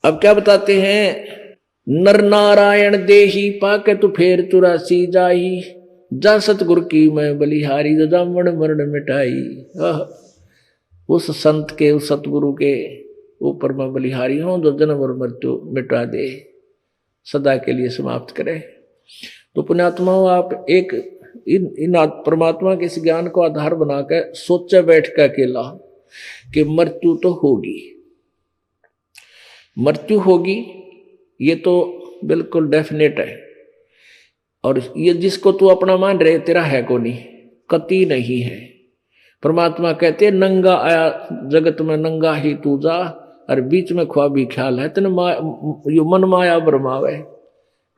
अब क्या बताते हैं, नर नारायण देही पाके तू फेर 84 जाही, जा सतगुरु की मैं बलिहारी, जो जामण मरण मिटाई। उस संत के, उस सतगुरु के ऊपर मैं बलिहारी हूं, जो जन्म और मृत्यु मिटा दे, सदा के लिए समाप्त करे। तो पुण्यात्माओं, आप एक इन परमात्मा के इस ज्ञान को आधार बनाकर सोचे बैठ कर अकेला कि मृत्यु तो होगी, मृत्यु होगी, ये तो बिल्कुल डेफिनेट है। और ये जिसको तू अपना मान रहे तेरा है को नहीं, कति नहीं है। परमात्मा कहते नंगा आया जगत में नंगा ही तू जा, और बीच में ख्वाबी ख्याल है तेन यो मन माया भरमावे,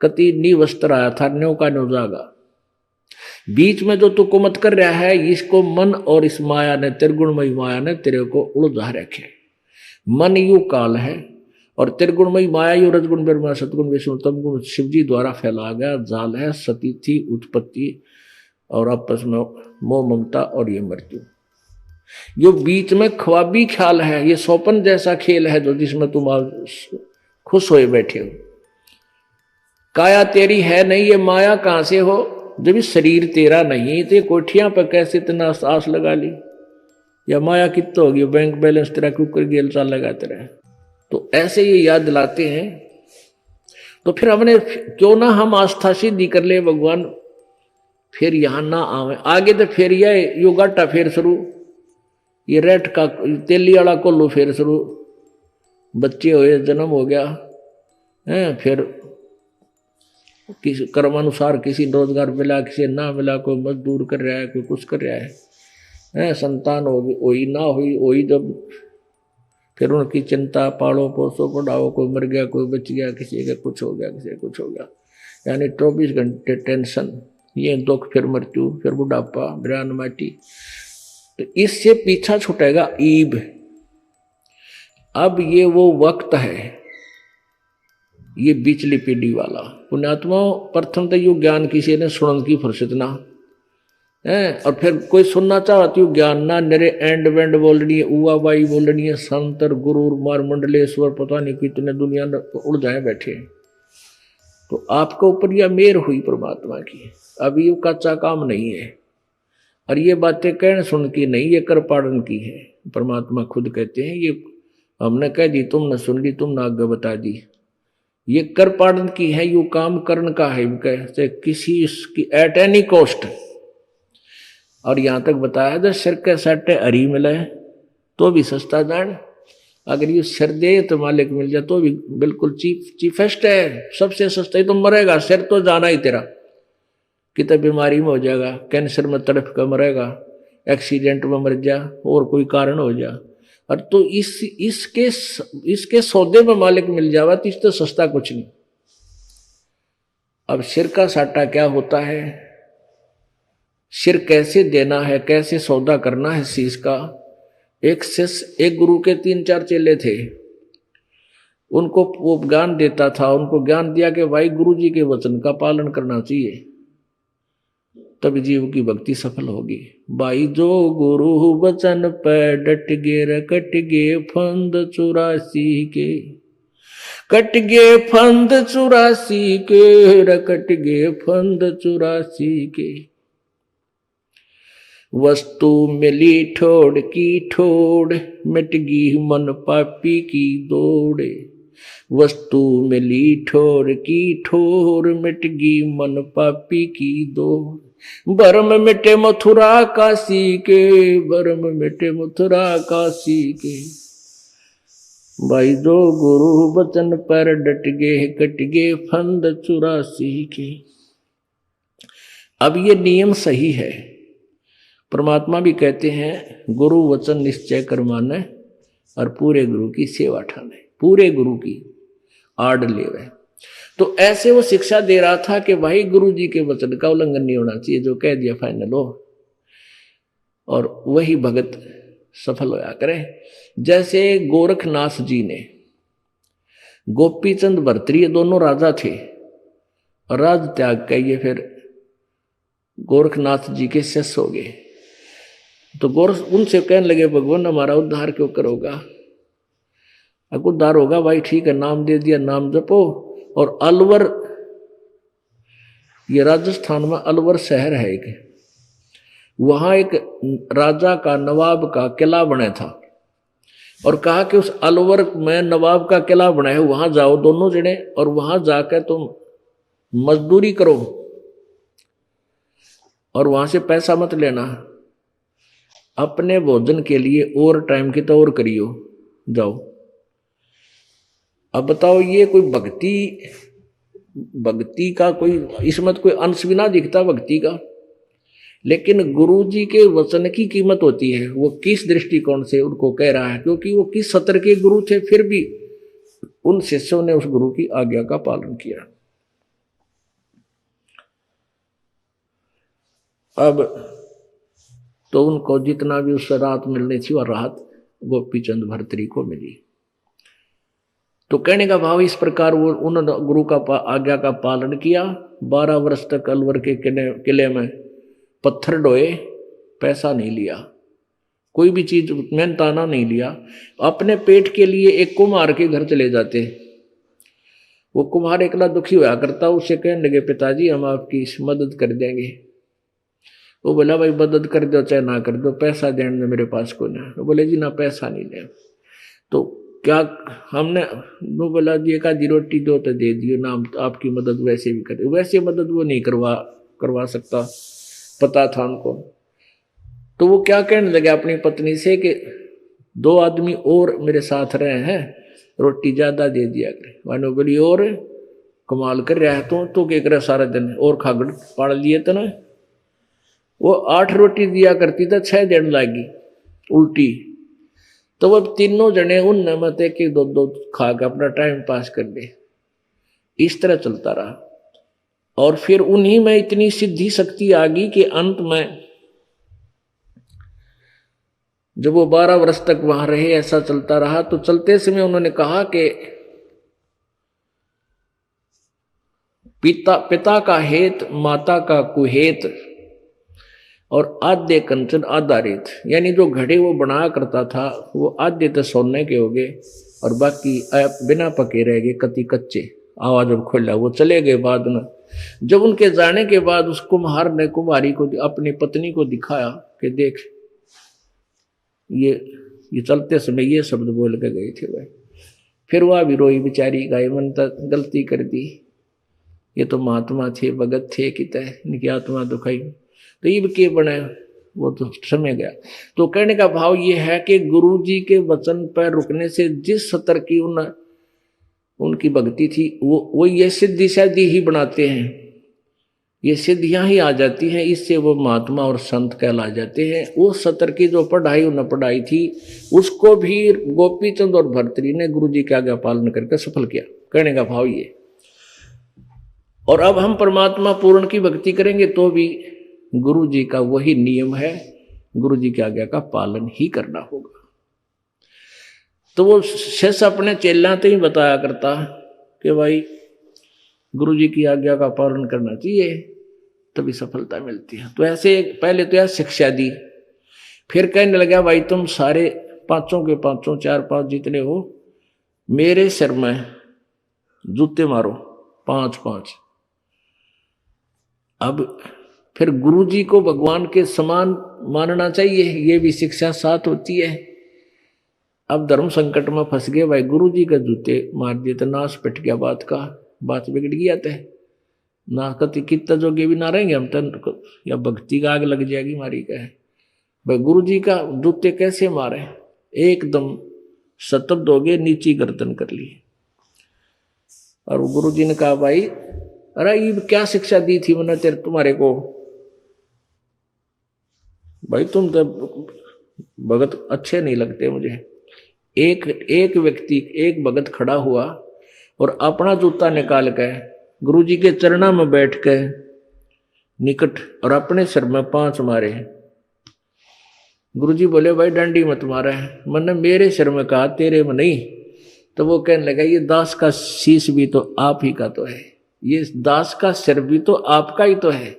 कति नी वस्त्र आया था न्यो का न्यो जागा। बीच में जो तू कुमत कर रहा है, इसको मन और इस माया ने, त्रिगुणमयी माया ने तेरे को उलझा रखे। मन यू काल है और त्रिगुणमयी माया यू रजगुण ब्रह्मा सतगुण विष्णु तमगुण शिव जी द्वारा फैला गया जाल है, सती थी उत्पत्ति और आपस में मोह ममता और ये मृत्यु। यो बीच में ख्वाबी ख्याल है, ये स्वप्न जैसा खेल है जो जिसमें तुम खुश होए बैठे हो। काया तेरी है नहीं, ये माया कहां से हो, जब शरीर तेरा नहीं तो कोठियां पर कैसे इतना आस लगा ली, या माया कितना होगी, बैंक बैलेंस तेरा कुकर गेल चाल लगाते रहे। तो ऐसे ये याद दिलाते हैं। तो फिर हमने क्यों ना हम आस्था सिद्धि कर ले भगवान, फिर यहां ना आवे आगे, तो फिर यह योगाटा फिर शुरू, ये रेट का तेली वाला कोल्लू फिर शुरू, बच्चे हुए जन्म हो गया है, फिर किसी कर्मानुसार किसी रोजगार मिला, किसी ना मिला, कोई मजदूर कर रहा है, कोई कुछ कर रहा है, संतान होगी वही ना हुई वही, जब फिर उनकी चिंता, पालो पोसो पढ़ाओ, कोई मर गया कोई बच गया, किसी का कुछ हो गया किसी का कुछ हो गया, यानी 24 घंटे टेंशन, ये दुख, फिर मृत्यु, फिर बुढ़ापा, बिरान माटी। तो इससे पीछा छूटेगा ईब। अब ये वो वक्त है, ये बिचली पीढ़ी वाला। पुण्यात्माओं, प्रथम तो यू ज्ञान किसी ने सुनन की फुर्सत ना है, और फिर कोई सुनना चाहती हूँ ज्ञान ना, मेरे एंड वेंड बोलनी है, उआ बाई बोलनी है, संतर गुरु मार मंडलेश्वर पता नहीं कितने दुनिया में उड़ जाए बैठे। तो आपके ऊपर यह मेहर हुई परमात्मा की, अभी यू कच्चा काम नहीं है, और ये बातें कहने सुन की नहीं, ये कर पाड़न की है। परमात्मा खुद कहते हैं, ये हमने कह दी तुमने सुन ली, तुमने आगे बता दी, ये कर पाड़न की है, यू काम करने का है, कैसे किसी की एट एनी कॉस्ट। और यहां तक बताया था सिर के सट्टे हरी मिले तो भी सस्ता जान, अगर ये सिर दे तो मालिक मिल जाए तो भी बिल्कुल चीफेस्ट है, सबसे सस्ता ही। तो मरेगा, सिर तो जाना ही तेरा, कितने बीमारी में हो जाएगा, कैंसर में तड़प कर मरेगा, एक्सीडेंट में मर जा, और कोई कारण हो जा, और तो इसके सौदे में मालिक मिल जावा तो इससे सस्ता कुछ नहीं। अब सिर का साटा क्या होता है, सिर कैसे देना है, कैसे सौदा करना है शीश का। एक गुरु के 3-4 चेले थे, उनको वो ज्ञान देता था, उनको ज्ञान दिया कि भाई गुरु जी के वचन का पालन करना चाहिए, तब जीव की भक्ति सफल होगी। भाई जो गुरु वचन पे डट गे, कट गे फंद 84 के, कट गे फंद 84 के, कट गे फंद 84 के। वस्तु मिली ठोड़ की ठोड़, मिट गई मन पापी की दौड़े। वस्तु मिली ठोर की ठोर, मिट गई मन पापी की दौड़। बरम मिटे मथुरा काशी के, बरम मिटे मथुरा काशी के। भाई जो गुरु वचन पर डट गे, कट गे फंद 84 के। अब ये नियम सही है, परमात्मा भी कहते हैं गुरु वचन निश्चय कर माने, और पूरे गुरु की सेवा ठाने, पूरे गुरु की आड़ लेवे। तो ऐसे वो शिक्षा दे रहा था कि भाई गुरु जी के वचन का उल्लंघन नहीं होना चाहिए, जो कह दिया फाइनल हो, और वही भगत सफल होया करे। जैसे गोरखनाथ जी ने, गोपीचंद भर्तृहरि दोनों राजा थे, और राज त्याग के ये फिर गोरखनाथ जी के शिष्य हो गए। तो गोरख उनसे कहने लगे भगवान हमारा उद्धार क्यों करोगा, उद्धार होगा भाई, ठीक है, नाम दे दिया, नाम जपो। और अलवर, ये राजस्थान में अलवर शहर है एक, वहां एक राजा का, नवाब का किला बना था, और कहा कि उस अलवर में नवाब का किला बना है, वहां जाओ दोनों जने, और वहां जाकर तुम मजदूरी करो और वहां से पैसा मत लेना, अपने भोजन के लिए और टाइम की तो और करियो, जाओ। अब बताओ, ये कोई भक्ति का कोई, इसमें कोई अंश भी ना दिखता भक्ति का, लेकिन गुरु जी के वचन की कीमत होती है। वो किस दृष्टिकोण से उनको कह रहा है, क्योंकि वो किस सत्र के गुरु थे, फिर भी उन शिष्यों ने उस गुरु की आज्ञा का पालन किया। अब तो उनको जितना भी उस रात मिलनी थी वह राहत गोपीचंद भर्तरी को मिली। तो कहने का भाव इस प्रकार वो उन गुरु का आज्ञा का पालन किया। 12 वर्ष तक अलवर के किले में पत्थर ढोए, पैसा नहीं लिया, कोई भी चीज मेहनताना नहीं लिया। अपने पेट के लिए एक कुम्हार के घर चले जाते, वो कुम्हार एकला दुखी हुआ करता, उससे कहने लगे पिताजी हम आपकी मदद कर देंगे। वो बोला भाई मदद कर दो चाहे ना कर दो, पैसा देने में मेरे पास को ना। वो बोले जी ना पैसा नहीं ले। तो क्या हमने, वो बोला जी एक आधी रोटी दो तो दे दियो ना, आपकी मदद वैसे भी करे। वैसे मदद वो नहीं करवा सकता, पता था उनको। तो वो क्या कहने लगे अपनी पत्नी से कि 2 आदमी और मेरे साथ रहे हैं, रोटी ज्यादा दे दिया करे। मानो बोली और कमाल कर रहा है तो क्या करे सारा दिन, और खागड़ पाड़ लिए तो ना। वो 8 रोटी दिया करती था, 6 दिन लागी उल्टी। तो वो तीनों जने उन नमत एक 2 खा के अपना टाइम पास कर दे। इस तरह चलता रहा, और फिर उन्हीं में इतनी सिद्धि शक्ति आ गई कि अंत में जब वो 12 वर्ष तक वहां रहे, ऐसा चलता रहा। तो चलते समय उन्होंने कहा कि पिता का हेत माता का कुहेत, और आधे कंचन आधा रेत। यानी जो घड़े वो बनाया करता था वो आधे तो सोने के हो गए और बाकी बिना पके रह गए, कति कच्चे। आवाज जब खोला वो चले गए। बाद में जब उनके जाने के बाद उस कुम्हार ने कुम्हारी को, अपनी पत्नी को दिखाया कि देख ये चलते समय ये शब्द बोल के गए थे भाई। फिर वह भी रोई बेचारी, गाय मन तक गलती कर दी, ये तो महात्मा थे, भगत थे, कित इनकी आत्मा दुखाई, तो ये के बने, वो तो समय गया। तो कहने का भाव ये है कि गुरु जी के वचन पर रुकने से जिस सतर की उनकी भक्ति थी, वो ये सिद्धि शादी ही बनाते हैं, ये सिद्धियां ही आ जाती हैं, इससे वो महात्मा और संत कहला जाते हैं। वो सतर की जो पढ़ाई न पढ़ाई थी उसको भी गोपीचंद और भर्तरी ने गुरु जी के आज्ञा पालन करके सफल किया। कहने का भाव ये। और अब हम परमात्मा पूर्ण की भक्ति करेंगे तो भी गुरु जी का वही नियम है, गुरु जी की आज्ञा का पालन ही करना होगा। तो वो शिष्य अपने चेला तो ही बताया करता कि भाई गुरु जी की आज्ञा का पालन करना चाहिए, तभी सफलता मिलती है। तो ऐसे पहले तो यह शिक्षा दी, फिर कहने लगा भाई तुम सारे पांचों के पांचों, 4-5 जितने हो, मेरे सिर में जूते मारो 5-5। अब फिर गुरु जी को भगवान के समान मानना चाहिए, ये भी शिक्षा साथ होती है। अब धर्म संकट में फंस गए भाई, गुरु जी का जूते मार दिए तो नाश पिट गया, बात बिगड़ गया थे ना। कति कितना जोगे भी ना रहेंगे हम तो, या भक्ति का आग लग जाएगी हमारी। कहे भाई गुरु जी का जूते कैसे मारे, एकदम शतब्द हो गए, नीची गर्दन कर ली। और गुरु जी ने कहा भाई अरे ये क्या शिक्षा दी थी मैंने तुम्हारे को, भाई तुम तो भगत अच्छे नहीं लगते मुझे। एक व्यक्ति, एक भगत खड़ा हुआ और अपना जूता निकाल के गुरु जी के चरणों में बैठ के निकट और अपने सिर में 5 मारे। गुरु जी बोले भाई डंडी मत मारे, मैंने मेरे सिर में कहा, तेरे में नहीं। तो वो कहने लगा ये दास का शीश भी तो आप ही का तो है, ये दास का सिर भी तो आपका ही तो है।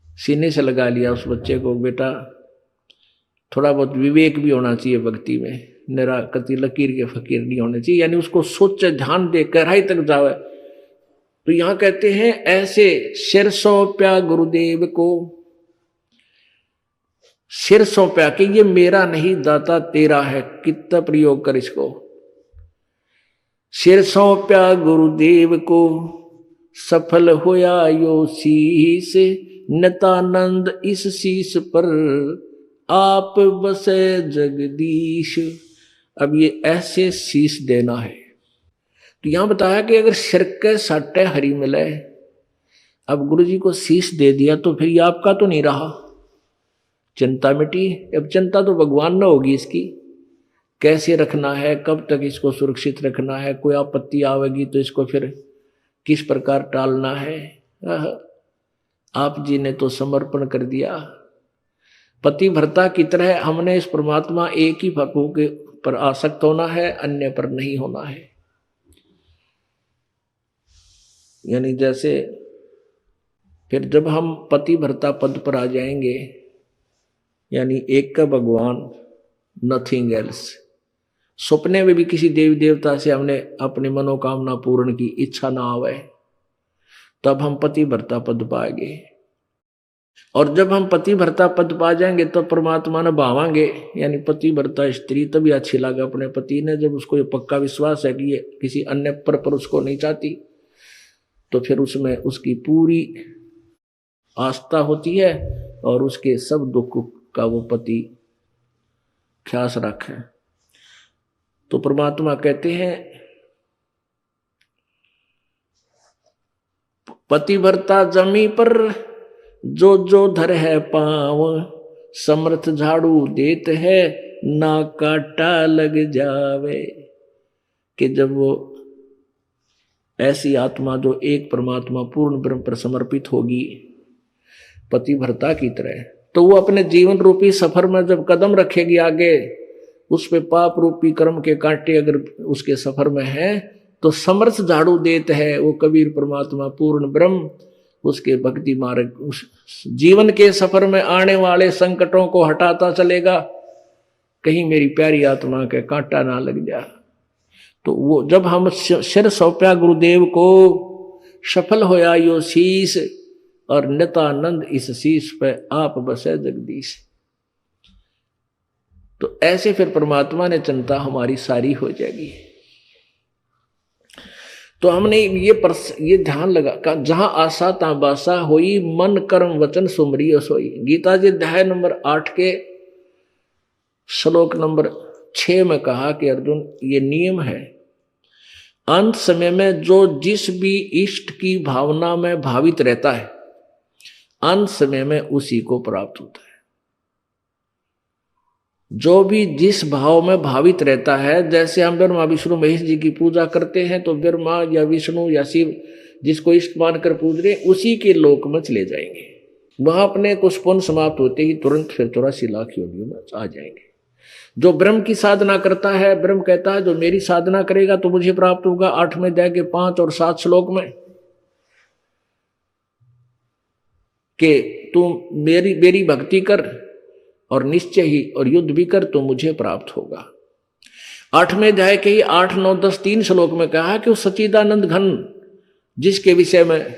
सीने से लगा लिया उस बच्चे को, बेटा थोड़ा बहुत विवेक भी होना चाहिए भक्ति में, निरा कति लकीर के फकीर नहीं होने चाहिए, यानी उसको सोचे, ध्यान दे, गहराई तक जावे। तो यहां कहते हैं ऐसे सिर सौंप्या गुरुदेव को, सिर सौंप्या कि ये मेरा नहीं दाता तेरा है, कितना प्रयोग कर इसको। सिर सौंप्या गुरुदेव को सफल होया यो शीस, नितानंद इस शीस पर आप बसे जगदीश। अब ये ऐसे शीस देना है। तो यहां बताया कि अगर सिर के सट्टे हरी मिले, अब गुरु जी को शीस दे दिया तो फिर ये आपका तो नहीं रहा, चिंता मिटी। अब चिंता तो भगवान न होगी इसकी, कैसे रखना है, कब तक इसको सुरक्षित रखना है, कोई आपत्ति आवेगी तो इसको फिर किस प्रकार टालना है। आप जी ने तो समर्पण कर दिया। पति भर्ता की तरह हमने इस परमात्मा एक ही भक्तों के पर आसक्त होना है, अन्य पर नहीं होना है। यानी जैसे फिर जब हम पति भर्ता पद पर आ जाएंगे, यानी एक का भगवान, नथिंग एल्स। सपने में भी किसी देवी देवता से हमने अपनी मनोकामना पूर्ण की इच्छा ना आवे, तब हम पति भर्ता पद पाएंगे। और जब हम पति भर्ता पद पा जाएंगे तो परमात्मा ने भावांगे, यानी पति भर्ता स्त्री तभी अच्छी लगे अपने पति ने, जब उसको ये पक्का विश्वास है कि ये किसी अन्य पर उसको नहीं चाहती, तो फिर उसमें उसकी पूरी आस्था होती है और उसके सब दुख का वो पति ख्यास रखे। तो परमात्मा कहते हैं पति भर्ता जमी पर जो जो धर है पाँव, समर्थ झाड़ू देत है ना काटा लग जावे। कि जब वो ऐसी आत्मा जो एक परमात्मा पूर्ण ब्रह्म पर समर्पित होगी पति भर्ता की तरह, तो वो अपने जीवन रूपी सफर में जब कदम रखेगी आगे, उस पे पाप रूपी कर्म के कांटे अगर उसके सफर में है तो समर्थ झाड़ू देते है वो कबीर परमात्मा पूर्ण ब्रह्म, उसके भक्ति मार्ग, उस जीवन के सफर में आने वाले संकटों को हटाता चलेगा, कहीं मेरी प्यारी आत्मा के कांटा ना लग जा। तो वो जब हम सिर सौंप्या गुरुदेव को, सफल होया यो शीस, और नितानंद इस शीस पे आप बसे जगदीश। तो ऐसे फिर परमात्मा ने चिंता हमारी सारी हो जाएगी। तो हमने ये ध्यान लगा, जहां आशा ता बासा होई, मन कर्म वचन सुमरी सोई। गीता जी अध्याय नंबर 8 के श्लोक नंबर 6 में कहा कि अर्जुन ये नियम है, अंत समय में जो जिस भी इष्ट की भावना में भावित रहता है, अंत समय में उसी को प्राप्त होता है। जो भी जिस भाव में भावित रहता है, जैसे हम ब्रह्मा विष्णु महेश जी की पूजा करते हैं तो ब्रह्मा या विष्णु या शिव जिसको इष्ट मानकर पूज रहे, उसी के लोक में चले जाएंगे। वहां अपने कुछ पुण्य समाप्त होते ही तुरंत फिर 84 लाख योनियों में आ जाएंगे। जो ब्रह्म की साधना करता है, ब्रह्म कहता है जो मेरी साधना करेगा तो मुझे प्राप्त होगा। 8वें अध्याय के 5 और 7 श्लोक में कि तू मेरी भक्ति कर और निश्चय ही और युद्ध भी कर तो मुझे प्राप्त होगा। 8वें अध्याय के ही 8, 9, 10 3 श्लोक में कहा कि उस सच्चिदानंद घन जिसके विषय में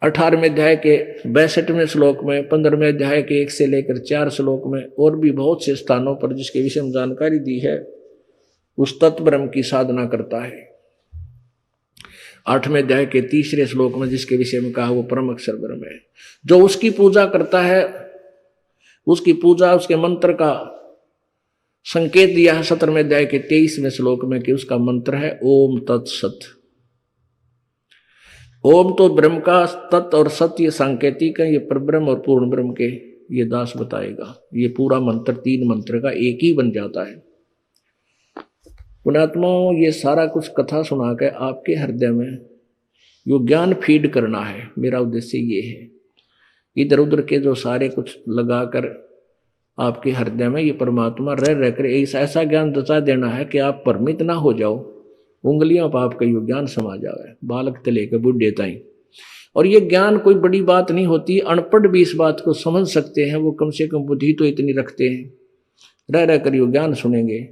18वें अध्याय के 62वें श्लोक में, 15वें अध्याय के 1 से लेकर 4 श्लोक में और भी बहुत से स्थानों पर जिसके विषय में जानकारी दी है, उस तत्व ब्रह्म की साधना करता है। 8वें अध्याय के 3रे श्लोक में जिसके विषय में कहा वो परम अक्षर ब्रह्म है। जो उसकी पूजा करता है, उसकी पूजा, उसके मंत्र का संकेत दिया है 17वें अध्याय के 23वें श्लोक में कि उसका मंत्र है ओम तत्सत। ओम तो ब्रह्म का, तत् और सत्य सांकेतिक है, ये परब्रह्म और पूर्ण ब्रह्म के ये दास बताएगा। ये पूरा मंत्र 3 मंत्र का एक ही बन जाता है। पुण्यात्माओं, ये सारा कुछ कथा सुना के आपके हृदय में यो ज्ञान फीड करना है, मेरा उद्देश्य ये है। इधर उधर के जो सारे कुछ लगाकर आपके हृदय में ये परमात्मा रह कर ऐसा ज्ञान दचा देना है कि आप भ्रमित ना हो जाओ, उंगलियों पर आपका यो ज्ञान समा जाए, बालक से लेकर बुढ़े ताईं। और ये ज्ञान कोई बड़ी बात नहीं होती, अनपढ़ भी इस बात को समझ सकते हैं, वो कम से कम बुद्धि तो इतनी रखते हैं। रह रह कर यो ज्ञान सुनेंगे।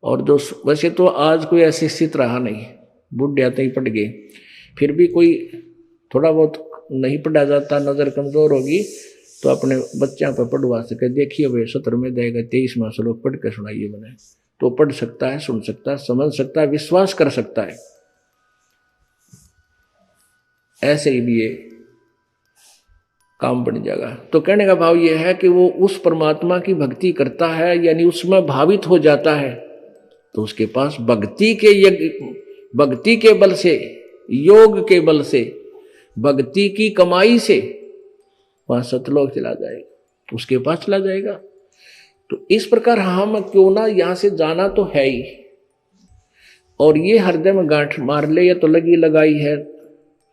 और जो वैसे तो आज कोई ऐसी स्थिति रहा नहीं, बुढ़े आते ही पट गए, फिर भी कोई थोड़ा बहुत नहीं पढ़ा जाता, नज़र कमज़ोर होगी तो अपने बच्चों पर पढ़वा सके। देखिए वे 17 में देगा 23वां श्लोक पढ़ के सुनाइए मैंने, तो पढ़ सकता है, सुन सकता है, समझ सकता है, विश्वास कर सकता है। ऐसे ही लिए काम बन जाएगा। तो कहने का भाव यह है कि वो उस परमात्मा की भक्ति करता है, यानी उसमें भावित हो जाता है, तो उसके पास भक्ति के बल से, योग के बल से, भक्ति की कमाई से वहां सतलोक चला जाएगा, उसके पास चला जाएगा। तो इस प्रकार हम क्यों ना यहां से जाना तो है ही, और ये हृदय में गांठ मार ले, ये तो लगी लगाई है।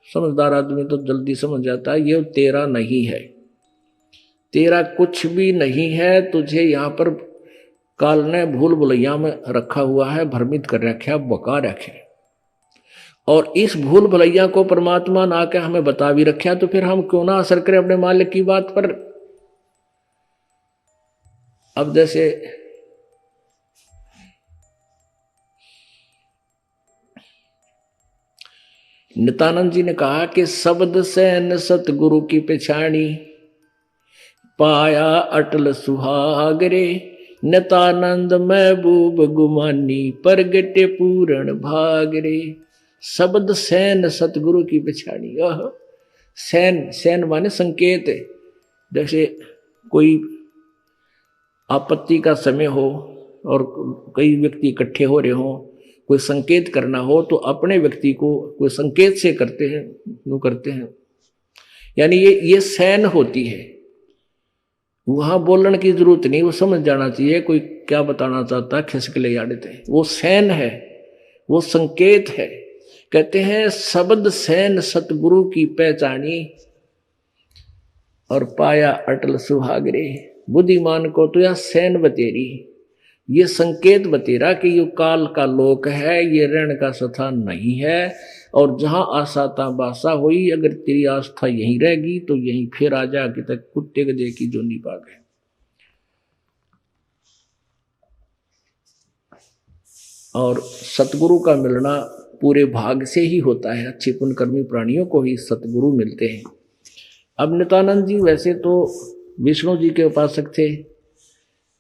समझदार आदमी तो जल्दी समझ जाता है ये तेरा नहीं है, तेरा कुछ भी नहीं है। तुझे यहाँ पर काल ने भूल भुलैया में रखा हुआ है, भ्रमित कर रखा है, बका रखे, और इस भूल भुलैया को परमात्मा ना के हमें बता भी रखा, तो फिर हम क्यों ना असर करें अपने मालिक की बात पर। अब जैसे नित्यानंद जी ने कहा कि शब्द से सतगुरु की पहचानी, पाया अटल सुहागरे, नित्यानंद महबूब गुमानी, परगटे पूर्ण भागरे। शब्द सैन सतगुरु की पहचानी। सैन, सैन माने संकेत। जैसे कोई आपत्ति का समय हो और कई व्यक्ति इकट्ठे हो रहे हो, कोई संकेत करना हो तो अपने व्यक्ति को कोई संकेत से करते हैं, यूं करते हैं, यानी ये सैन होती है। वहां बोलने की जरूरत नहीं, वो समझ जाना चाहिए कोई क्या बताना चाहता है, खिसक ले जाते हैं, वो सैन है, वो संकेत है। कहते हैं शब्द सैन सतगुरु की पहचानी और पाया अटल सुहागरे। बुद्धिमान को तो यह सैन बतेरी, ये संकेत बतेरा कि ये काल का लोक है, ये ऋण का स्थान नहीं है, और जहां आशा ता बासा हुई, अगर तेरी आस्था यहीं रहेगी तो यहीं फिर आ जा कि तक कुत्ते गधे की जो निपाग है। और सतगुरु का मिलना पूरे भाग से ही होता है, अच्छे पुण्यकर्मी प्राणियों को ही सतगुरु मिलते हैं। अब नित्यानंद जी वैसे तो विष्णु जी के उपासक थे,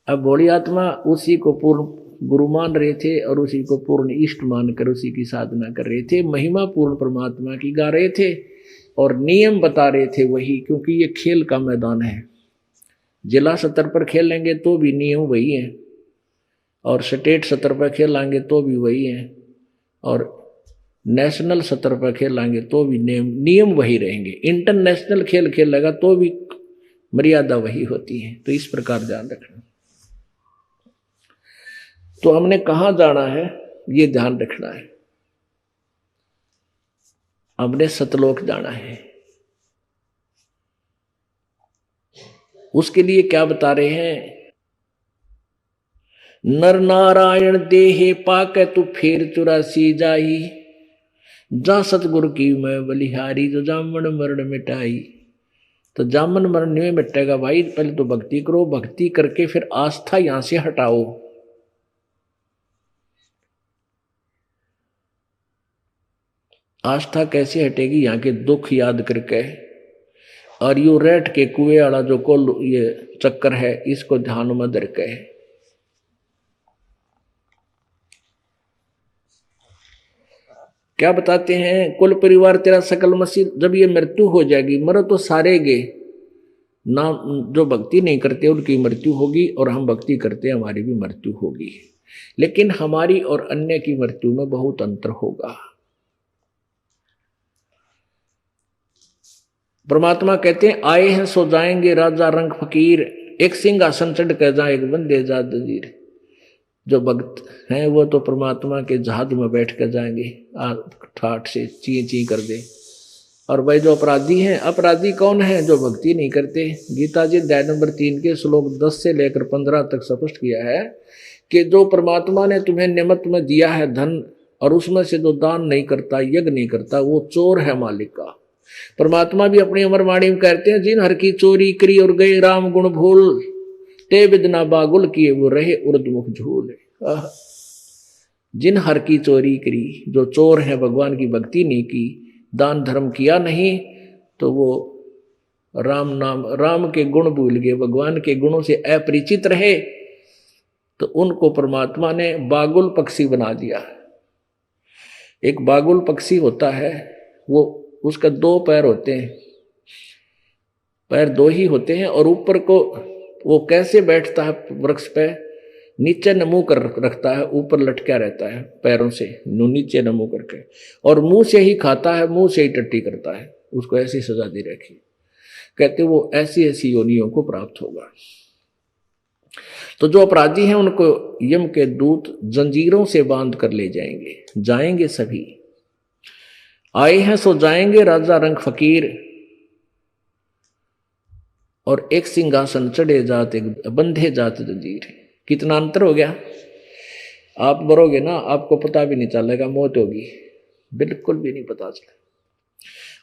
अब भोली आत्मा उसी को पूर्ण गुरु मान रहे थे और उसी को पूर्ण इष्ट मानकर उसी की साधना कर रहे थे, महिमा पूर्ण परमात्मा की गा रहे थे और नियम बता रहे थे वही, क्योंकि ये खेल का मैदान है। जिला स्तर पर खेलेंगे तो भी नियम वही है, और स्टेट स्तर पर खेलेंगे तो भी वही है, और नेशनल स्तर पर खेलेंगे तो भी नियम वही रहेंगे। इंटरनेशनल खेल खेलेगा तो भी मर्यादा वही होती है। तो इस प्रकार ध्यान रखना। तो हमने कहाँ जाना है ये ध्यान रखना है। हमने सतलोक जाना है। उसके लिए क्या बता रहे हैं? नर नारायण देहे पाके तू फेर 84 जाई, जा सतगुरु की मैं बलिहारी, जो जामन मरण मिटाई। तो जामन मरण नहीं मिटेगा भाई, पहले तो भक्ति करो, भक्ति करके फिर आस्था यहां से हटाओ। आस्था कैसे हटेगी? यहाँ के दुख याद करके, और यू रेट के कुएं वाला जो कोल ये चक्कर है इसको ध्यान में धर के। क्या बताते हैं? कुल परिवार तेरा सकल मसीह। जब ये मृत्यु हो जाएगी, मरो तो सारे गे ना, जो भक्ति नहीं करते उनकी मृत्यु होगी, और हम भक्ति करते हमारी भी मृत्यु होगी, लेकिन हमारी और अन्य की मृत्यु में बहुत अंतर होगा। परमात्मा कहते हैं आए हैं सो जाएंगे राजा रंग फकीर, एक सिंहासन चढ़ कर जाए एक बंदे जात दजीर। जो भक्त हैं वो तो परमात्मा के जहाज में बैठ कर जाएंगे, ठाठ से ची ची कर दे। और भाई जो अपराधी हैं, अपराधी कौन है? जो भक्ति नहीं करते। गीता जी अध्याय नंबर 3 के श्लोक 10 से लेकर 15 तक स्पष्ट किया है कि जो परमात्मा ने तुम्हें नियमत में दिया है धन, और उसमें से जो दान नहीं करता, यज्ञ नहीं करता, वो चोर है मालिक का। परमात्मा भी अपनी अमर वाणी में कहते हैं जिन हर की चोरी करी और गए राम गुण भूल, ते बिदना बागुल किए वो रहे उर्दमुख झूल। जिन हर की चोरी करी, जो चोर है भगवान की भक्ति नहीं की, दान धर्म किया नहीं, तो वो राम के गुण भूल गए, भगवान के गुणों से अपरिचित रहे, तो उनको परमात्मा ने बागुल पक्षी बना दिया। एक बागुल पक्षी होता है, वो उसका 2 पैर होते हैं, पैर 2 ही होते हैं, और ऊपर को वो कैसे बैठता है वृक्ष पे, नीचे न मुंह कर रखता है, ऊपर लटका रहता है पैरों से, नीचे न मुंह करके, और मुंह से ही खाता है, मुंह से ही टट्टी करता है, उसको ऐसी सजा दे रखी। कहते वो ऐसी ऐसी योनियों को प्राप्त होगा। तो जो अपराधी हैं उनको यम के दूत जंजीरों से बांध कर ले जाएंगे, जाएंगे सभी, आए हैं सो जाएंगे, राजा रंग फकीर, और एक सिंहासन चढ़े जाते बंधे जाते जंजीर। कितना अंतर हो गया। आप मरोगे ना, आपको पता भी नहीं चलेगा मौत होगी, बिल्कुल भी नहीं पता चलेगा।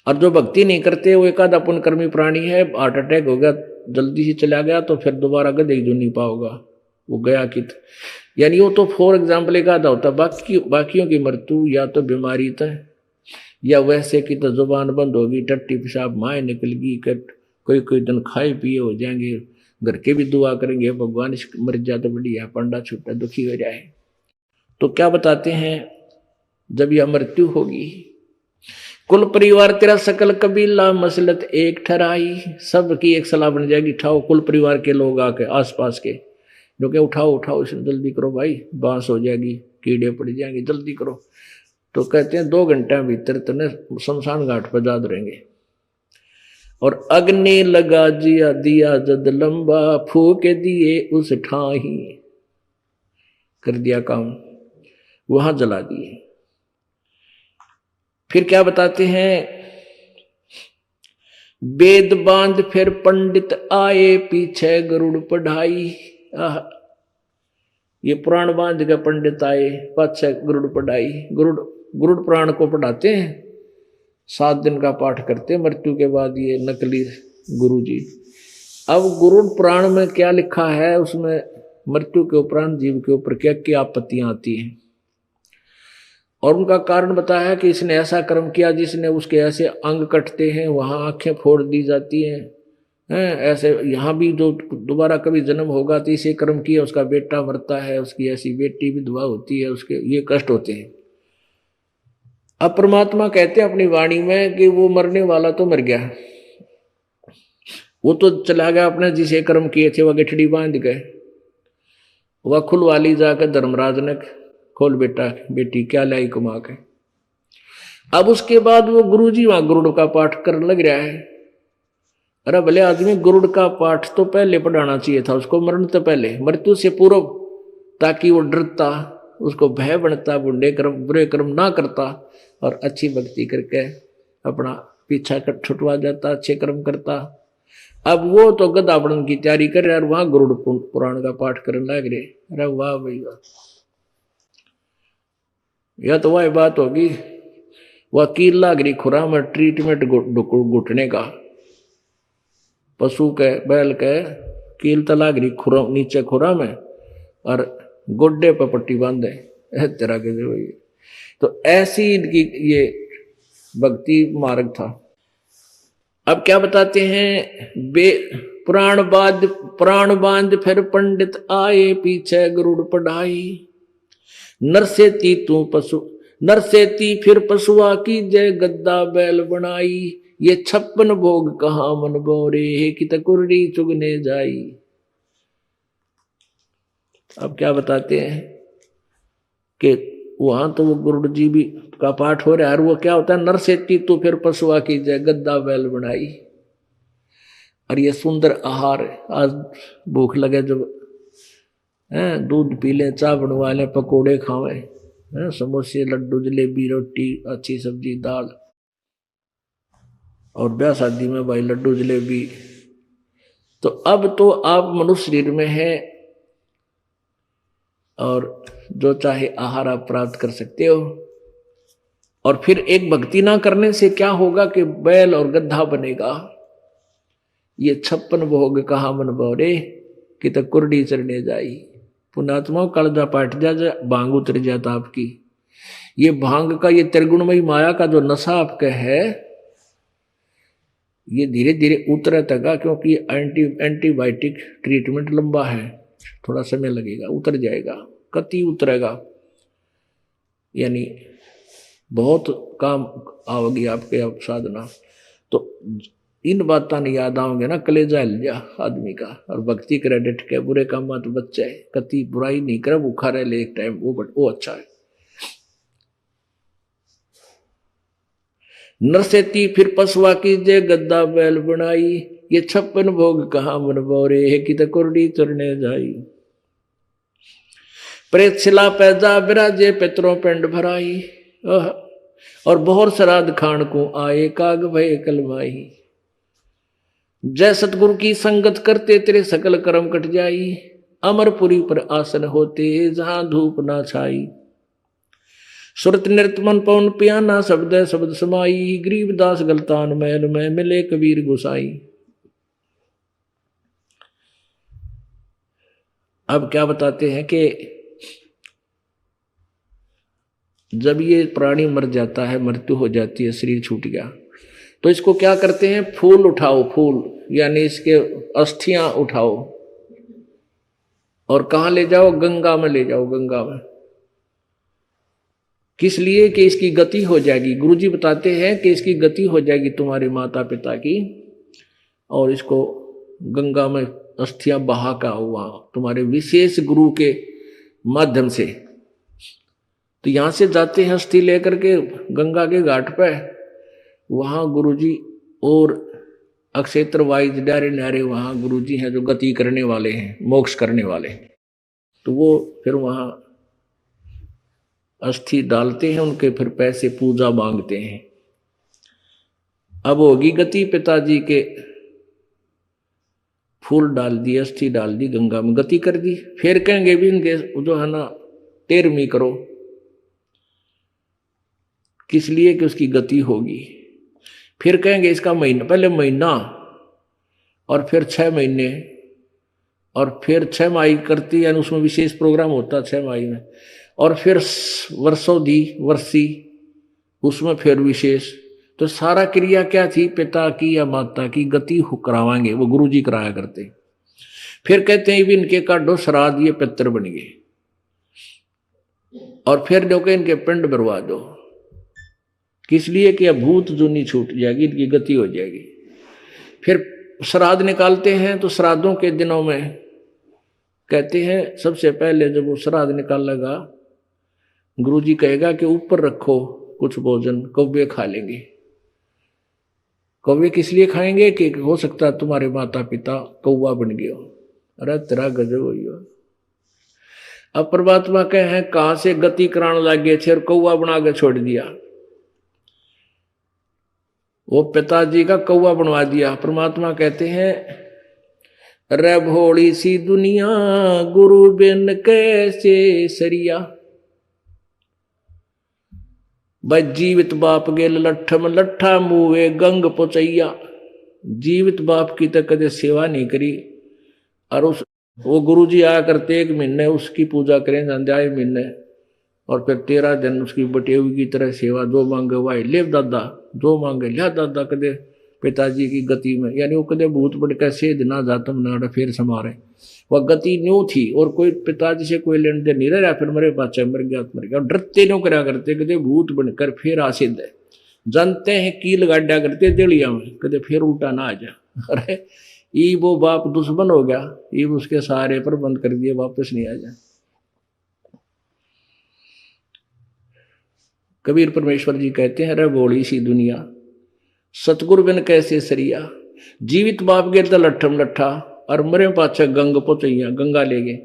और जो भक्ति नहीं करते वो एक आधा पुण्यकर्मी प्राणी है, हार्ट अटैक हो गया, जल्दी से चला गया, तो फिर दोबारा गधे जो नहीं पाओगा, वो गया कित। यानी वो तो फॉर एग्जाम्पल एक आधा होता, बाकियों की मृत्यु या तो बीमारी था, या वैसे कि तो जुबान बंद होगी, टट्टी पेशाब माए निकल गई, कोई दिन खाए पिए हो जाएंगे, घर के भी दुआ करेंगे भगवान मर जाए तो बढ़िया, पंडा छुट्टा दुखी हो जाए। तो क्या बताते हैं, जब यह मृत्यु होगी, कुल परिवार तेरा सकल कबीला मसलत एक ठहराई, सबकी एक सलाह बन जाएगी, उठाओ कुल परिवार के लोग आके आसपास के, जो कि उठाओ इसमें जल्दी करो भाई, बांस हो जाएगी, कीड़े पड़ जाएंगे, जल्दी करो। तो कहते हैं 2 घंटे भीतर तने शमशान घाट पर याद रहेंगे। और अग्नि लगा जिया दिया जद लंबा, फूक दिए उस ठाही, कर दिया काम, वहां जला दिए। फिर क्या बताते हैं, वेद बांध फिर पंडित आए, पीछे गरुड़ पढ़ाई। ये पुराण बांध के पंडित आए, पीछे गरुड़ पढ़ाई। गरुड़ पुराण को पढ़ाते हैं, 7 दिन का पाठ करते हैं मृत्यु के बाद ये नकली गुरु जी। अब गरुड़ पुराण में क्या लिखा है, उसमें मृत्यु के उपरांत जीव के ऊपर क्या क्या आपत्तियां आती हैं, और उनका कारण बताया कि इसने ऐसा कर्म किया जिसने उसके ऐसे अंग कटते हैं, वहां आंखें फोड़ दी जाती हैं, ऐसे यहाँ भी जो दोबारा कभी जन्म होगा तो इसे कर्म किया, उसका बेटा मरता है, उसकी ऐसी बेटी विधवा होती है, उसके ये कष्ट होते हैं। अब परमात्मा कहते हैं अपनी वाणी में कि वो मरने वाला तो मर गया, वो तो चला गया अपने जिसे कर्म किए थे, वह गठड़ी बांध गए, वह खुलवाली जाकर धर्मराज ने, खोल बेटा बेटी क्या लाई कमा के। अब उसके बाद वो गुरुजी वहां गरुड़ का पाठ करने लग रहा है। अरे भले आदमी, गरुड़ का पाठ तो पहले पढ़ाना चाहिए था उसको, मरण तो पहले, मृत्यु से पूर्व, ताकि वो डरता, उसको भय बनता, बुरे कर्म ना करता, और अच्छी भक्ति करके अपना पीछा छुटवा जाता, अच्छे कर्म करता। अब वो तो गधा बनने की तैयारी कर रहे और वहां गरुड़ पुराण का पाठ करने लग रहे। अरे वाह भाई वाह, यह तो वह बात होगी, वह कील लाग रही खुरा में, ट्रीटमेंट घुटने का, पशु के बैल के कील तो लाग रही खुरा नीचे खुरा में, और गोड्डे पर पट्टी बांधे तरह के जो। तो ऐसी इनकी ये भक्ति मार्ग था। अब क्या बताते हैं, प्राण बांध फिर पंडित आए, पीछे गरुड़ पढ़ाई, नर से ती फिर पशुआ की जय, गद्दा बैल बनाई, ये 56 भोग कहाँ मन बोरे, कि तकुर्री चुगने जाई। अब क्या बताते हैं कि वहां तो वो गरुड़ जी भी का पाठ हो रहा है, और वो क्या होता है, नर से ती तो फिर पशुआ की जय, गद्दा बैल बनाई। और ये सुंदर आहार, आज भूख लगे जब दूध पी लें, चाय बनवा लें, पकौड़े खावें, समोसे लड्डू जलेबी रोटी अच्छी सब्जी दाल, और ब्याह शादी में भाई लड्डू जलेबी। तो अब तो आप मनुष्य शरीर में है, और जो चाहे आहार आप प्राप्त कर सकते हो। और फिर एक भक्ति ना करने से क्या होगा कि बैल और गधा बनेगा। ये 56 भोग कहाँ मन बोरे, कि तो कुरडी चरने जाई। पुणात्मा कलजा पाट जा भांग उतर जाता आपकी। ये भांग का ये त्रिगुणमयी माया का जो नशा आपका है ये धीरे धीरे उतरता, क्योंकि एंटीबायोटिक ट्रीटमेंट लंबा है, थोड़ा समय लगेगा, उतर जाएगा, कति उतरेगा, यानी बहुत काम आओगी आपके अब साधना। तो इन बातों ने याद आओगे ना, कलेजा हिल जा आदमी का। और भक्ति क्रेडिट के बुरे काम तो बच्चा है, कति बुराई नहीं करे, भूखा रह ले एक टाइम, वो अच्छा है। नरसेती फिर पसवा कीजिए गद्दा बैल बनाई, ये 56 भोग कहाँ मन बोरे है कि कुरडी चरने जाई। प्रेत शिला पैजा विराजे पितरों पिंड भराई, और बहुत श्राद्ध खान को आए काग भय कलमाई। जय सतगुरु की संगत करते तेरे सकल कर्म कट जाई, अमरपुरी पर आसन होते जहां धूप ना छाई। सुरत नृत मन पवन पियाना शब्द शब्द समाई, गरीबदास गलतान महल में मिले कबीर गुसाई। अब क्या बताते हैं कि जब ये प्राणी मर जाता है, मृत्यु हो जाती है, शरीर छूट गया, तो इसको क्या करते हैं, फूल उठाओ, फूल यानी इसके अस्थियां उठाओ और कहाँ ले जाओ, गंगा में ले जाओ, गंगा में। किस लिए कि इसकी गति हो जाएगी। गुरुजी बताते हैं कि इसकी गति हो जाएगी तुम्हारे माता पिता की, और इसको गंगा में अस्थियां बहा का हुआ तुम्हारे विशेष गुरु के माध्यम से। तो यहां से जाते हैं अस्थि लेकर के गंगा के घाट पे, वहां गुरुजी और अक्षेत्र वाइज डारे नारे वहां गुरुजी हैं जो गति करने वाले हैं, मोक्ष करने वाले। तो वो फिर वहां अस्थि डालते हैं उनके, फिर पैसे पूजा मांगते हैं। अब होगी गति, पिताजी के फूल डाल दी, अस्थि डाल दी गंगा में, गति कर दी। फिर कहेंगे भी इनके जो है ना 13वीं करो, किस लिए कि उसकी गति होगी। फिर कहेंगे इसका महीना, पहले महीना और फिर 6 महीने और फिर 6 माही करती, यानी उसमें विशेष प्रोग्राम होता 6 माही में, और फिर वर्षोधी वर्षी उसमें फिर विशेष। तो सारा क्रिया क्या थी, पिता की या माता की गति करावाएंगे, वो गुरुजी कराया करते। फिर कहते हैं भी इनके काटो श्राद्ध, ये पितर बन गए, और फिर जो के इनके पिंड बरवा दो, किस लिए कि अब भूत जूनी छूट जाएगी, इनकी गति हो जाएगी। फिर श्राद्ध निकालते हैं, तो श्राद्धों के दिनों में कहते हैं सबसे पहले जब वो श्राद्ध निकालेगा, गुरुजी कहेगा कि ऊपर रखो कुछ भोजन, कौवे खा लेंगे। कौवे किस लिए खाएंगे कि हो सकता है तुम्हारे माता पिता कौवा बन गए हो। अरे तेरा गजब हो। अब परमात्मा कहे हैं कहां से गति कराने लगे थे और कौवा बना के छोड़ दिया, वो पिताजी का कौवा बनवा दिया। परमात्मा कहते हैं रे भोली सी दुनिया गुरु बिन कैसे सरिया, भाई जीवित बाप गेल लट्ठम लट्ठा मुवे गंग पोचैया। जीवित बाप की तो कदे सेवा नहीं करी, और उस वो गुरुजी आया करते 1 महीने उसकी पूजा करें, संध्याय महीने, और फिर 13 दिन उसकी बटेवी की तरह सेवा। जो मांगे वाई ले दादा, जो मांगे लिया दादा। कदे पिताजी की गति में, यानी वो कदे भूत बड़ कैसे ना जातम ना फिर समारे, वह गति न्यू थी, और कोई पिताजी से कोई लेन देन नहीं रहा। फिर मेरे बच्चा मर गया मर गया, डरते न्यू करा करते, कदे भूत बनकर फिर आसिद है, जानते हैं कील गाड्या करते दिलिया में, कदे फिर उल्टा ना आ जा। अरे ई वो बाप दुश्मन हो गया, ई उसके सहारे पर बंद कर दिए, वापस नहीं आ जा। कबीर परमेश्वर जी कहते हैं रे बोली सी दुनिया सतगुरु बिन कैसे सरिया, जीवित बाप गिर तो लट्ठम लट्ठा, और मरे पाछे गंग पोचैया, गंगा ले गए।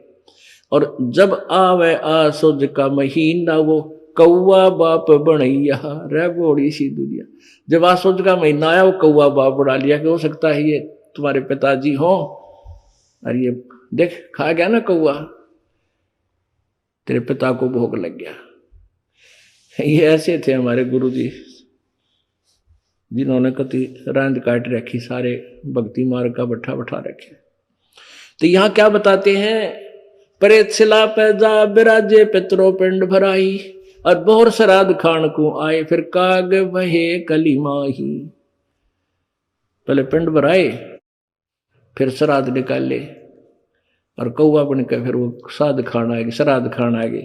और जब आवे आसुज का महीना वो कौवा बाप बनैया, रे बोली सी दुनिया। जब आसुज का महीना आया वो कौवा बाप बना लिया, कि हो सकता है ये तुम्हारे पिताजी हो, और ये देख खा गया ना कौवा, तेरे पिता को भोग लग गया। ये ऐसे थे हमारे गुरुजी, जिन्होंने कति रांद काट रखी, सारे भक्ति मार्ग का बट्ठा बैठा रखे। तो यहां क्या बताते हैं, प्रेत शिला पैजा बिराजे पितरो पिंड भराई, और बोर श्राद्ध खान को आए, फिर काग वहे कलिमाही। पहले पिंड भराए, फिर श्राद्ध निकाले, और कौआ बन के फिर वो श्राद्ध खान आएगी, श्राद्ध खान आएगी।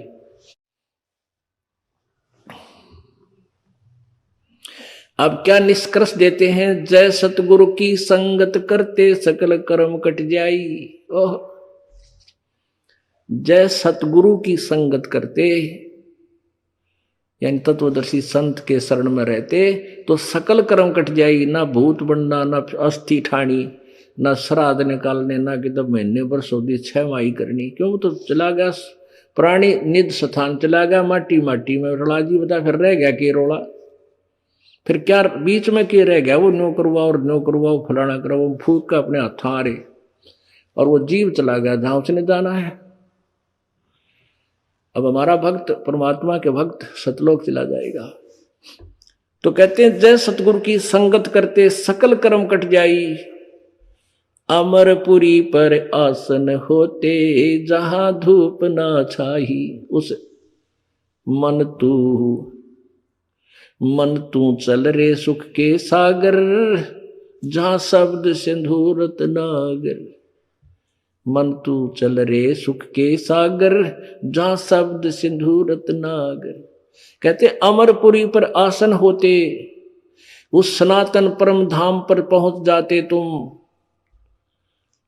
अब क्या निष्कर्ष देते हैं, जय सतगुरु की संगत करते सकल कर्म कट जाई। ओह, जय सतगुरु की संगत करते, यानी तत्वदर्शी संत के शरण में रहते तो सकल कर्म कट जाई। ना भूत बनना, ना अस्थि ठाणी, ना श्राद्ध निकालने, ना कि तब महीने पर सौदी 6 माही करनी। क्यों, तो चला गया प्राणी निध स्थान, चला गया माटी माटी में। रला जी बता फिर रह गया कि रोला, फिर क्या बीच में क्या रह गया, वो न्यो करवाओ और न्यो करवाओ, फलाना करवाओ, फूक का अपने हाथ आ रहे, और वो जीव चला गया जहां उसने जाना है। अब हमारा भक्त, परमात्मा के भक्त सतलोक चला जाएगा। तो कहते हैं जय सतगुरु की संगत करते सकल कर्म कट जाई, अमरपुरी पर आसन होते जहां धूप ना छाही। उस मन तू चल रे सुख के सागर, जहां शब्द सिंधु रत्नागर। मन तू चल रे सुख के सागर, जहां शब्द सिंधु रत्नागर। कहते अमरपुरी पर आसन होते, उस सनातन परम धाम पर पहुंच जाते तुम।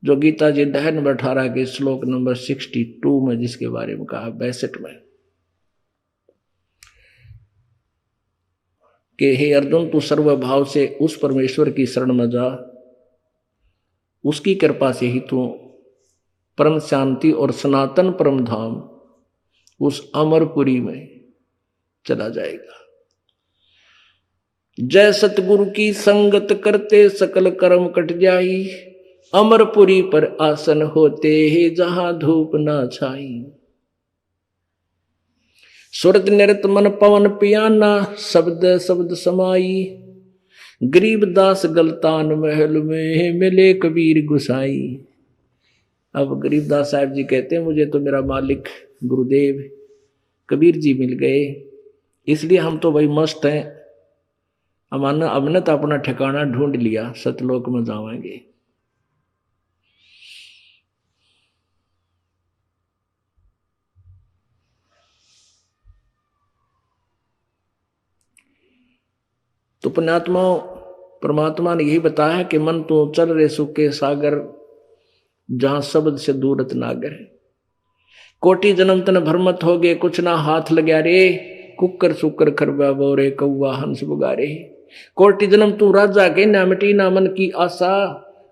जो गीता जी दहन नंबर 18 के श्लोक नंबर 62 में जिसके बारे में कहा, 62 में, कि हे अर्जुन तू सर्वभाव से उस परमेश्वर की शरण में जा, उसकी कृपा से ही तू परम शांति और सनातन परम धाम उस अमरपुरी में चला जाएगा। जय सतगुरु की संगत करते सकल कर्म कट जाई, अमरपुरी पर आसन होते है जहां धूप ना छाई। सुरत निरत मन पवन पियाना, शब्द शब्द समाई। गरीबदास गलतान महल में मिले कबीर गुसाई। अब गरीबदास साहब जी कहते हैं मुझे तो मेरा मालिक गुरुदेव कबीर जी मिल गए, इसलिए हम तो भाई मस्त हैं। हमने तो अपना ठिकाना ढूंढ लिया, सतलोक में जाएंगे। तो पुण्यात्मा परमात्मा ने यही बताया है कि मन तो चल रे सुख के सागर, जहां शब्द से दूरत नागर। कोटि जन्म तन भरमत हो गए, कुछ ना हाथ लग्या रे। कुकर सुकर खरबा बोरे, कौआ हंस बुगारे। कोटि जन्म तू राजा के, ना मिटी ना मन की आशा।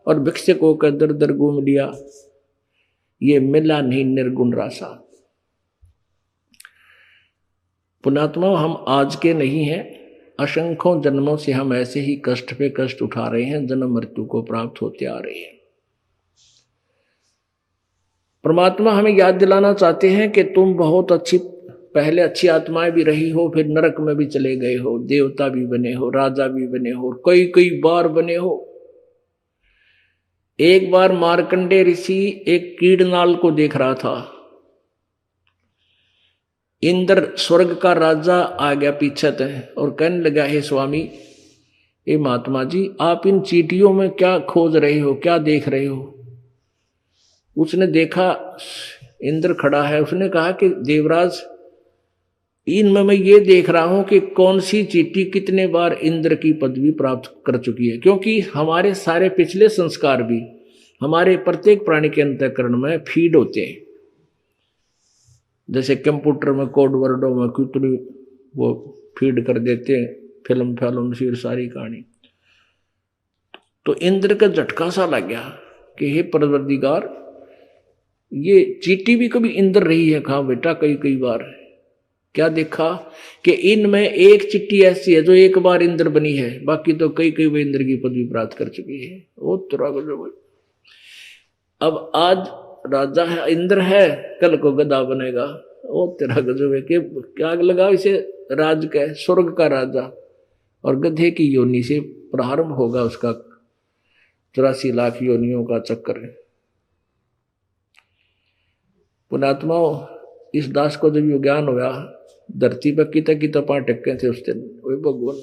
और भिक्षकों का दर दर घूम लिया, ये मिला नहीं निर्गुण रासा। पुण्यात्मा हम आज के नहीं हैं, असंख्यों जन्मों से हम ऐसे ही कष्ट पे कष्ट उठा रहे हैं, जन्म मृत्यु को प्राप्त होते आ रहे हैं। परमात्मा हमें याद दिलाना चाहते हैं कि तुम बहुत पहले अच्छी आत्माएं भी रही हो, फिर नरक में भी चले गए हो, देवता भी बने हो, राजा भी बने हो, कई कई बार बने हो। एक बार मार्कंडे ऋषि एक कीड़नाल को देख रहा था। इंद्र स्वर्ग का राजा आ गया पीछे तक और कहने लगा, हे स्वामी, हे महात्मा जी, आप इन चींटियों में क्या खोज रहे हो, क्या देख रहे हो? उसने देखा इंद्र खड़ा है, उसने कहा कि देवराज, इनमें मैं ये देख रहा हूं कि कौन सी चींटी कितने बार इंद्र की पदवी प्राप्त कर चुकी है, क्योंकि हमारे सारे पिछले संस्कार भी हमारे प्रत्येक प्राणी के अंतःकरण में फीड होते हैं। जैसे कंप्यूटर में कोड वर्डों में कितनी वो फीड कर देते हैं, फिल्म सिर सारी कहानी। तो इंद्र का झटका सा लग गया कि हे परवरदिगार, ये चींटी भी कभी इंद्र रही है? कहा बेटा, कई कई बार। क्या देखा कि इनमें एक चिट्टी ऐसी है जो एक बार इंद्र बनी है, बाकी तो कई कई बार इंद्र की पदवी प्राप्त कर चुकी है। वो तेरा गजब। अब आज राजा है, इंद्र है, कल को गधा बनेगा। वो तेरा गजब है कि क्या लगा इसे राज का, स्वर्ग का राजा, और गधे की योनि से प्रारंभ होगा उसका 84 लाख योनियों का चक्कर है। पुण्यात्माओं, इस दास को जब ये ज्ञान हुआ, धरती पर कितना पांव टक्के थे उस दिन, वे भगवान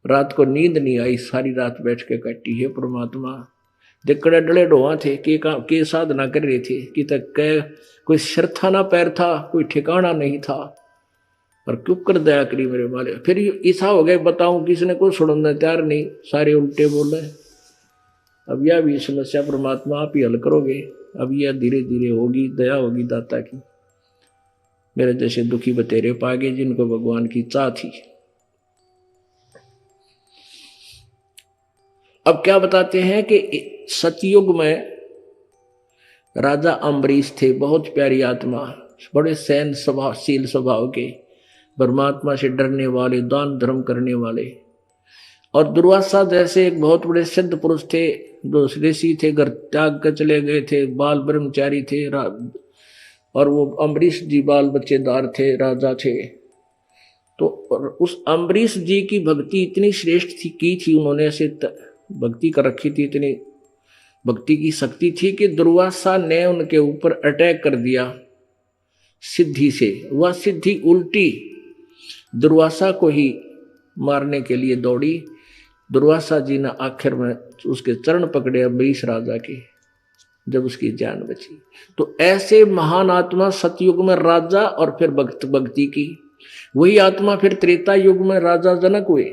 रात को नींद नहीं आई, सारी रात बैठ के काटी। है परमात्मा, दिकड़े डले ढोआ थे के साधना कर रहे थे कि तक कोई सिर था ना पैर था, कोई ठिकाना नहीं था, पर क्यों कर दया करी मेरे माले। फिर ऐसा हो गया, बताऊं किसने को सुनने तैयार नहीं, सारे उल्टे बोल रहे। अब यह भी समस्या परमात्मा आप ही हल करोगे। अब यह धीरे धीरे होगी, दया होगी दाता की। मेरे जैसे दुखी बतेरे पागे जिनको भगवान की चाह थी। अब क्या बताते हैं कि सतयुग में राजा अम्बरीश थे, बहुत प्यारी आत्मा, बड़े सैन स्वभावशील स्वभाव के, परमात्मा से डरने वाले, दान धर्म करने वाले। और दुर्वासा जैसे एक बहुत बड़े सिद्ध पुरुष थे, जो ऋषि थे, घर त्याग कर चले गए थे, बाल ब्रह्मचारी थे। और वो अम्बरीश जी बाल बच्चेदार थे, राजा थे। तो उस अम्बरीश जी की भक्ति इतनी श्रेष्ठ थी, की थी उन्होंने, ऐसे भक्ति कर रखी थी, इतनी भक्ति की शक्ति थी कि दुर्वासा ने उनके ऊपर अटैक कर दिया सिद्धि से। वह सिद्धि उल्टी दुर्वासा को ही मारने के लिए दौड़ी। दुर्वासा जी ने आखिर में उसके चरण पकड़े अम्बरीश राजा के, जब उसकी जान बची। तो ऐसे महान आत्मा सतयुग में राजा और फिर भक्ति की, वही आत्मा फिर त्रेता युग में राजा जनक हुए।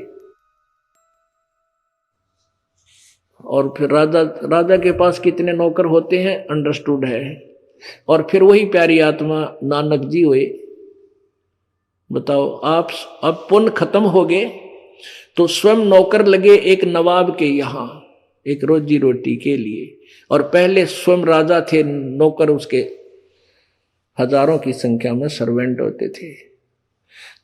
और फिर राजा के पास कितने नौकर होते हैं अंडरस्टूड है। और फिर वही प्यारी आत्मा नानक जी हुए। बताओ आप, अब पुण्य खत्म हो गए तो स्वयं नौकर लगे एक नवाब के यहाँ, एक रोजी रोटी के लिए। और पहले स्वयं राजा थे, नौकर उसके हजारों की संख्या में सर्वेंट होते थे।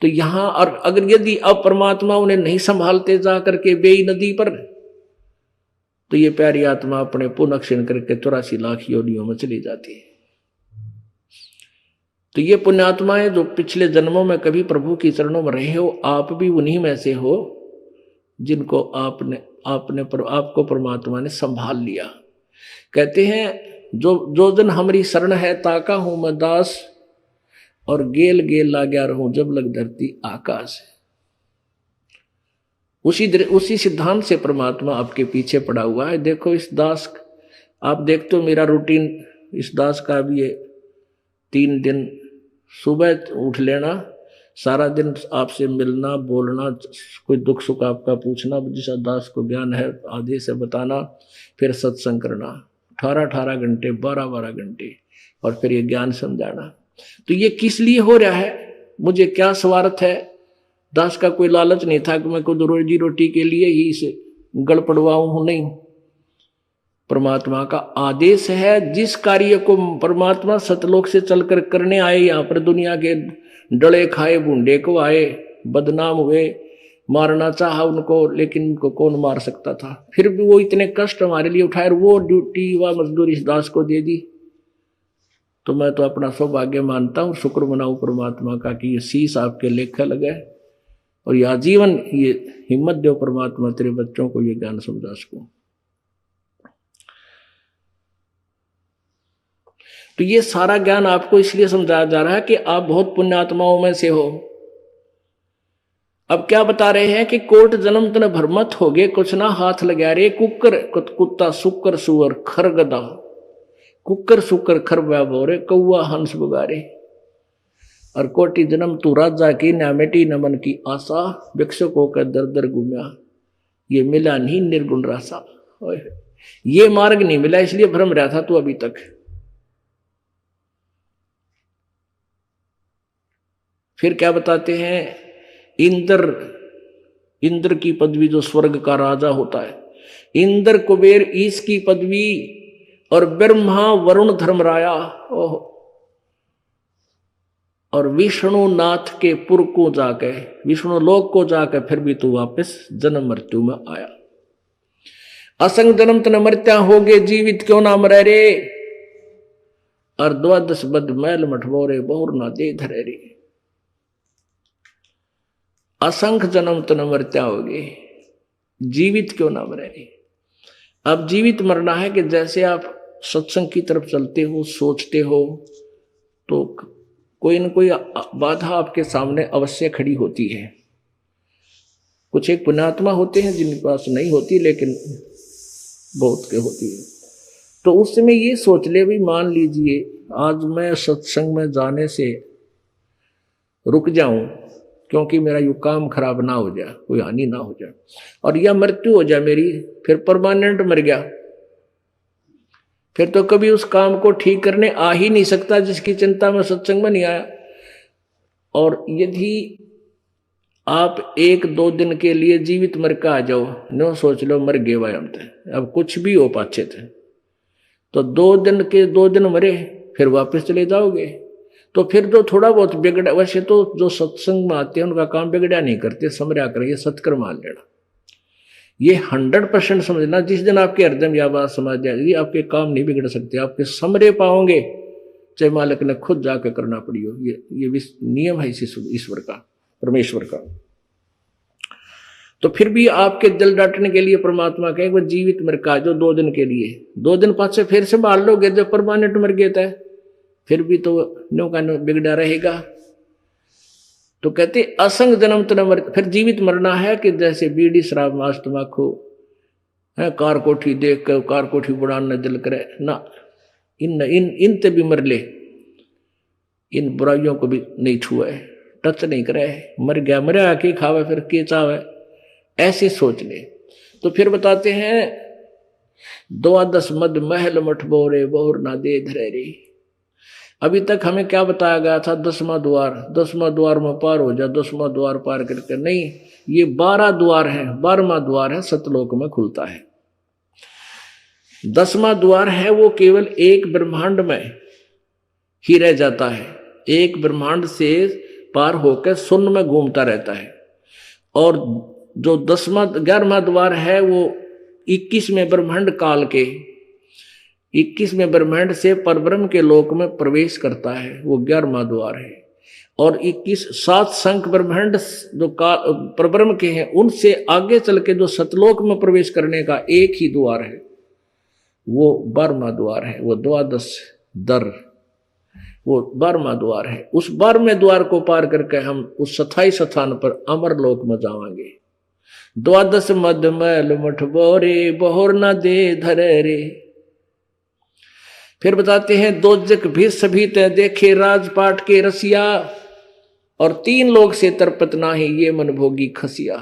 तो यहाँ, और अगर यदि अब परमात्मा उन्हें नहीं संभालते जा करके बेई नदी पर, तो ये प्यारी आत्मा अपने पुण्य क्षीण करके 84 लाख योनियों में चली जाती है। तो ये पुण्यात्माएं जो पिछले जन्मों में कभी प्रभु की चरणों में रहे हो, आप भी उन्हीं में से हो जिनको आपको परमात्मा ने संभाल लिया। कहते हैं जो जन हमारी शरण है, ताका हूं मैं दास, और गेल गेल लाग्या रहूं जब लग धरती आकाश। उसी सिद्धांत से परमात्मा आपके पीछे पड़ा हुआ है। देखो इस दास, आप देखते हो मेरा रूटीन इस दास का भी है। 3 दिन सुबह उठ लेना, सारा दिन आपसे मिलना, बोलना, कोई दुख सुख आपका पूछना, जिस दास को ज्ञान है आधे से बताना, फिर सत्संग करना 18 घंटे, 12 घंटे, और फिर ये ज्ञान समझाना। तो ये किस लिए हो रहा है, मुझे क्या स्वार्थ है? दास का कोई लालच नहीं था कि मैं खुद रोजी रोटी के लिए ही इसे गड़ पड़वाऊं हूं, नहीं। परमात्मा का आदेश है। जिस कार्य को परमात्मा सतलोक से चलकर करने आए, यहाँ पर दुनिया के डले खाए, बूंदे को आए, बदनाम हुए, मारना चाहा उनको, लेकिन उनको कौन मार सकता था? फिर भी वो इतने कष्ट हमारे लिए उठाए, वो ड्यूटी व मजदूरी इस दास को दे दी। तो मैं तो अपना सौभाग्य मानता हूँ, शुक्र मनाऊं परमात्मा का कि ये शीश आपके लेखा लगा है, और ये आजीवन ये हिम्मत दो परमात्मा तेरे बच्चों को ये ज्ञान समझा सकूं। तो ये सारा ज्ञान आपको इसलिए समझाया जा रहा है कि आप बहुत पुण्यात्माओं में से हो। अब क्या बता रहे हैं कि कोट जन्म तन भरमत हो गए, कुछ ना हाथ लगा रे, कुत्ता सुकर सुअर खर गदा, कुकर सुकर खर बोरे, कौआ हंस बगारे, और कोटि जन्म तू राजा की, न मिटी न मन की आशा, भिक्षुकों का दर दर घूमया, ये मिला नहीं निर्गुण रासा। ये मार्ग नहीं मिला, इसलिए भ्रम रहा था तू अभी तक। फिर क्या बताते हैं, इंद्र की पदवी जो स्वर्ग का राजा होता है, इंद्र कुबेर ईश की पदवी, और ब्रह्मा वरुण धर्मराया, ओह, और विष्णु नाथ के पुर को जाके, विष्णु लोक को जाके फिर भी तू वापस जन्म मृत्यु में आया। असंग जन्म तन मृत्या हो गए, जीवित क्यों ना मरे रे, और 12 बद मैल मठबोरे, बहुर ना दे धरे रे। असंख्य जन्म तन मृत्या हो गए, जीवित क्यों ना मरे रे। अब जीवित मरना है कि जैसे आप सत्संग की तरफ चलते हो, सोचते हो, तो कोई न कोई बाधा आपके सामने अवश्य खड़ी होती है। कुछ एक पुण्यात्मा होते हैं जिनके पास नहीं होती, लेकिन बहुत के होती है। तो उस समय ये सोच ले भी, मान लीजिए आज मैं सत्संग में जाने से रुक जाऊं क्योंकि मेरा यू काम खराब ना हो जाए, कोई हानि ना हो जाए, और यह मृत्यु हो जाए मेरी, फिर परमानेंट मर गया, फिर तो कभी उस काम को ठीक करने आ ही नहीं सकता जिसकी चिंता में सत्संग में नहीं आया। और यदि आप 1-2 दिन के लिए जीवित मर के आ जाओ, नो सोच लो मर गए भाई हम थे, अब कुछ भी हो पाछे थे, तो 2 दिन मरे फिर वापस चले जाओगे, तो फिर तो थोड़ा बहुत बिगड़ा। वैसे तो जो सत्संग में आते हैं उनका काम बिगड़ा नहीं करते, समझा कर ये सत्कर मान लेना, ये 100% समझना। जिस दिन आपके हृदय में यह बात समझ जाएगी, आपके काम नहीं बिगड़ सकते, आपके समरे पाओगे, चाहे मालिक ने खुद जाकर करना पड़ी हो। ये नियम है ईश्वर का, परमेश्वर का। तो फिर भी आपके दिल डांटने के लिए परमात्मा कहे वो जीवित मर का जो 2 दिन के लिए, 2 दिन पाछे फिर से मार लोगे, जब परमानेंट मर गया था फिर भी तो नो का नो बिगड़ा रहेगा। तो कहते असंग जन्म तो न मर, फिर जीवित मरना है कि जैसे बीड़ी शराब मांस तम्बाकू है, कार कोठी देख कर कार कोठी बुढ़ाने दिल करे ना, इन ते भी मर ले, इन बुराइयों को भी नहीं छुए, टच नहीं करे, मर गया मरा के खावे फिर के चावे, ऐसे सोच ले। तो फिर बताते हैं 12 मद महल मठ बोरे बहुर ना दे धरे रे। अभी तक हमें क्या बताया गया था, 10वां द्वार में पार हो जा, 10वां द्वार पार करके नहीं, ये 12 द्वार है, 12वां द्वार है सतलोक में खुलता है। 10वां द्वार है वो केवल एक ब्रह्मांड में ही रह जाता है, एक ब्रह्मांड से पार होकर शून्य में घूमता रहता है। और जो 11वां द्वार है वो 21वें ब्रह्मांड काल के 21वें ब्रह्मांड से परब्रह्म के लोक में प्रवेश करता है, वो 11वां द्वार है। और 7 संख ब्रह्मांड जो परब्रह्म के हैं उनसे आगे चल के जो सतलोक में प्रवेश करने का एक ही द्वार है, वो 12वां द्वार है, वो 12 दर, वो 12वां द्वार है। उस 12वें द्वार को पार करके हम उस स्थायी स्थान पर अमर लोक में जाएंगे। 12 मद मैल मठ बोरे बहुर न दे धरे रे। फिर बताते हैं दोजक भी सभी तय देखे राजपाट के रसिया, और 3 लोग से तरपत नाही ये मन भोगी खसिया।